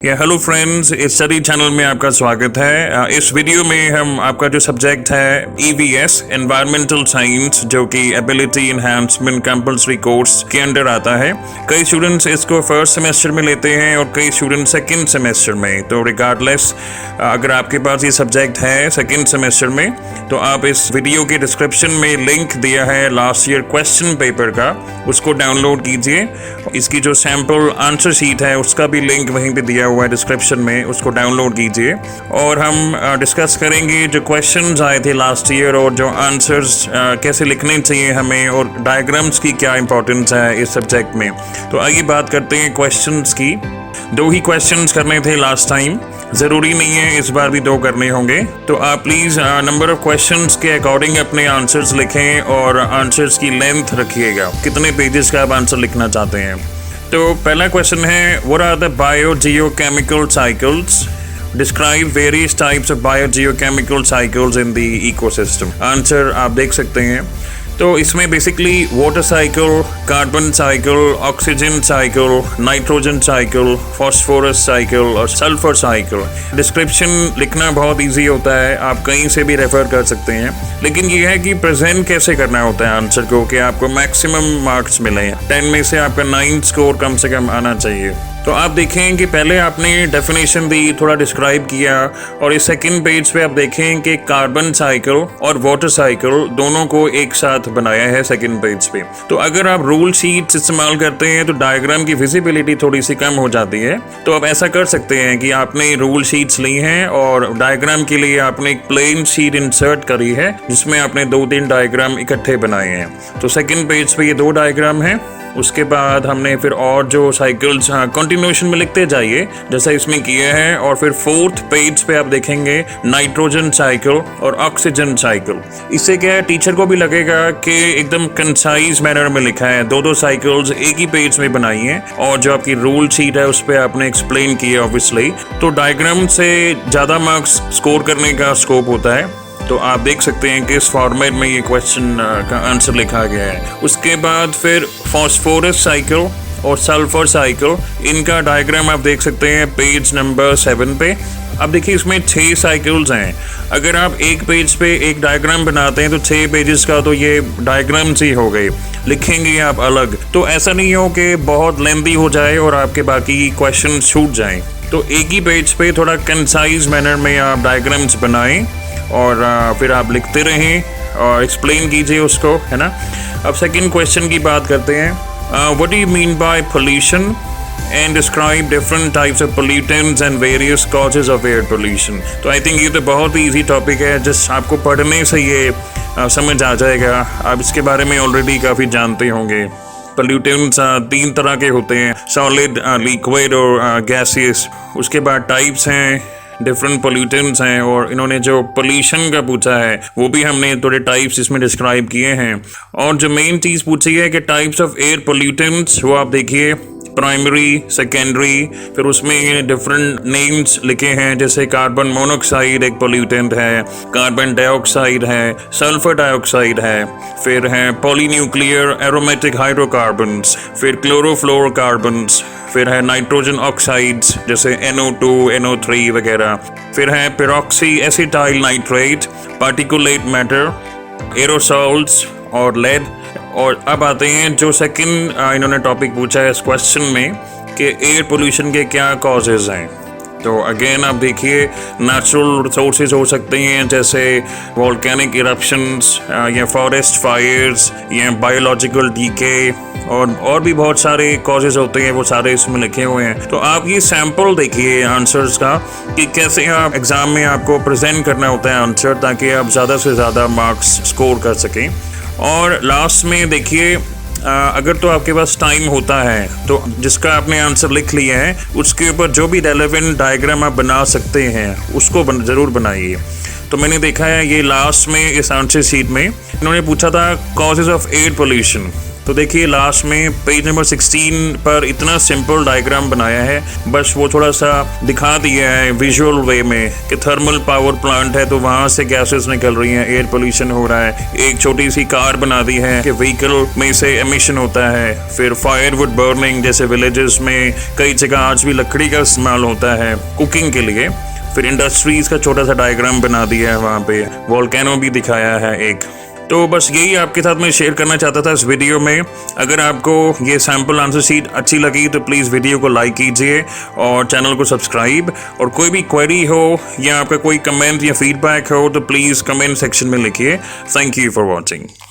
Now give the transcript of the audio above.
Hello friends, इस study channel में आपका स्वागत है। इस वीडियो में हम आपका जो सब्जेक्ट है EVS एनवायरमेंटल साइंस, जो कि एबिलिटी एनहांसमेंट कंपल्सरी कोर्स के अंडर आता है। कई स्टूडेंट्स इसको फर्स्ट सेमेस्टर में लेते हैं और कई स्टूडेंट सेकंड सेमेस्टर में। तो रिगार्डलेस अगर आपके पास ये सब्जेक्ट है सेकंड सेमेस्टर में, तो आप इस वीडियो के डिस्क्रिप्शन में लिंक दिया है लास्ट ईयर क्वेश्चन पेपर का, उसको डाउनलोड कीजिए। इसकी जो सैम्पल आंसर शीट है उसका भी लिंक वहीं पे दिया हुआ है डिस्क्रिप्शन में, उसको डाउनलोड कीजिए। और हम डिस्कस करेंगे जो क्वेश्चंस आए थे लास्ट ईयर और जो आंसर्स कैसे लिखने चाहिए हमें, और डायग्राम्स की क्या इंपॉर्टेंस है इस सब्जेक्ट में। तो आइए बात करते हैं क्वेश्चंस की। 2 ही क्वेश्चंस करने थे लास्ट टाइम, ज़रूरी नहीं है इस बार भी 2 करने होंगे। तो आप प्लीज़ नंबर ऑफ क्वेश्चंस के अकॉर्डिंग अपने आंसर्स लिखें और आंसर्स की लेंथ रखिएगा, कितने पेजेस का आप आंसर लिखना चाहते हैं। तो पहला क्वेश्चन है, what are the biogeochemical cycles? Describe various types of biogeochemical cycles in the ecosystem. Answer आप देख सकते हैं। तो इसमें basically water cycle, carbon cycle, oxygen cycle, nitrogen cycle, phosphorus cycle और सल्फर साइकिल। डिस्क्रिप्शन लिखना बहुत इजी होता है, आप कहीं से भी रेफर कर सकते हैं, लेकिन ये है कि प्रेजेंट कैसे करना होता है आंसर को कि आपको मैक्सिमम मार्क्स मिले। 10 में से आपका 9 स्कोर कम से कम आना चाहिए। तो आप देखें कि पहले आपने डेफिनेशन दी, थोड़ा डिस्क्राइब किया, और इस सेकंड पेज पे आप देखें कि कार्बन साइकिल और वाटर साइकिल दोनों को एक साथ बनाया है सेकंड पेज पे। तो अगर आप रूल शीट्स इस्तेमाल करते हैं तो डायग्राम की विजिबिलिटी थोड़ी सी कम हो जाती है। तो आप ऐसा कर सकते हैं कि आपने रूल शीट्स ली हैं और डायग्राम के लिए आपने एक प्लेन शीट इंसर्ट करी है जिसमें आपने 2-3 डायग्राम इकट्ठे बनाए हैं। तो सेकंड पेज पे ये 2 डायग्राम हैं। उसके बाद हमने फिर और जो साइकिल्स कंटिन्यूएशन में लिखते जाइए जैसा इसमें किया है। और फिर 4th पेज पे आप देखेंगे नाइट्रोजन साइकिल और ऑक्सीजन साइकिल। इससे क्या है, टीचर को भी लगेगा कि एकदम कंसाइज मैनर में लिखा है, 2-2 साइकिल्स एक ही पेज में बनाई है और जो आपकी रूल शीट है उस पर आपने एक्सप्लेन किया ऑब्वियसली। तो डायग्राम से ज़्यादा मार्क्स स्कोर करने का स्कोप होता है। तो आप देख सकते हैं कि इस फॉर्मेट में ये क्वेश्चन का आंसर लिखा गया है। उसके बाद फिर फास्फोरस साइकिल और सल्फर साइकिल, इनका डायग्राम आप देख सकते हैं पेज नंबर 7 पे। अब देखिए इसमें 6 साइकिल्स हैं। अगर आप एक पेज पे एक डायग्राम बनाते हैं तो 6 पेजेस का तो ये डायग्राम्स ही हो गए, लिखेंगे आप अलग। तो ऐसा नहीं हो कि बहुत लेंथी हो जाए और आपके बाकी क्वेश्चन छूट जाएं। तो एक ही पेज पे थोड़ा कंसाइज मैनर में आप डायग्राम्स बनाएं और फिर आप लिखते रहें और एक्सप्लेन कीजिए उसको, है ना। अब सेकंड क्वेश्चन की बात करते हैं। What do you mean by pollution and describe different types of pollutants and various causes of air pollution. तो आई थिंक ये तो बहुत ही ईजी टॉपिक है, जिस आपको पढ़ने से ये समझ आ जाएगा। आप इसके बारे में ऑलरेडी काफ़ी जानते होंगे। पोल्यूटेंट्स 3 तरह के होते हैं, सॉलिड, लिक्विड और गैसियस। उसके बाद टाइप्स हैं, डिफरेंट पोल्यूटेंट्स हैं, और इन्होंने जो पोल्यूशन का पूछा है वो भी हमने थोड़े टाइप्स इसमें डिस्क्राइब किए हैं। और जो मेन चीज़ पूछी है कि टाइप्स ऑफ एयर पोल्यूटेंट्स, वो आप देखिए प्राइमरी, सेकेंडरी, फिर उसमें डिफरेंट नेम्स लिखे हैं, जैसे कार्बन मोनोऑक्साइड एक पोल्यूटेंट है, कार्बन डाइऑक्साइड है, सल्फर डाइऑक्साइड है, फिर है पॉलीन्यूक्लियर एरोमेटिक हाइड्रोकार्बन्स, फिर क्लोरोफ्लोरोकार्बन्स, फिर है नाइट्रोजन ऑक्साइड्स जैसे NO2, NO3 वगैरह, फिर है peroxy acetyl nitrate, particulate matter, aerosols और लेड। और अब आते हैं जो सेकंड इन्होंने टॉपिक पूछा है इस क्वेश्चन में कि एयर पोल्यूशन के क्या कॉजेज़ हैं। तो अगेन आप देखिए नेचुरल रिसोर्सेज हो सकते हैं जैसे वोल्केनिक इरप्शंस या फॉरेस्ट फायर्स या बायोलॉजिकल डीके, और भी बहुत सारे कॉजेज़ होते हैं, वो सारे इसमें लिखे हुए हैं। तो आप ये सैम्पल देखिए आंसर्स का कि कैसे आप एग्ज़ाम में आपको प्रेजेंट करना होता है आंसर, ताकि आप ज़्यादा से ज़्यादा मार्क्स स्कोर कर सकें। और लास्ट में देखिए अगर तो आपके पास टाइम होता है तो जिसका आपने आंसर लिख लिया है उसके ऊपर जो भी रेलेवेंट डायग्राम आप बना सकते हैं उसको ज़रूर बनाइए। तो मैंने देखा है ये लास्ट में इस आंसर शीट में इन्होंने पूछा था कॉजेज़ ऑफ एयर पोल्यूशन। तो देखिए लास्ट में पेज नंबर 16 पर इतना सिंपल डायग्राम बनाया है, बस वो थोड़ा सा दिखा दिया है विजुअल वे में कि थर्मल पावर प्लांट है तो वहाँ से गैसेस निकल रही हैं, एयर पोल्यूशन हो रहा है। एक छोटी सी कार बना दी है कि व्हीकल में से एमिशन होता है। फिर फायरवुड बर्निंग, जैसे विलेजेस में कई जगह आज भी लकड़ी का इस्तेमाल होता है कुकिंग के लिए। फिर इंडस्ट्रीज का छोटा सा डायग्राम बना दिया है, वहाँ पे वोल्केनो भी दिखाया है एक। तो बस यही आपके साथ मैं शेयर करना चाहता था इस वीडियो में। अगर आपको ये सैम्पल आंसर शीट अच्छी लगी तो प्लीज़ वीडियो को लाइक कीजिए और चैनल को सब्सक्राइब। और कोई भी क्वेरी हो या आपका कोई कमेंट या फीडबैक हो तो प्लीज़ कमेंट सेक्शन में लिखिए। Thank you for watching.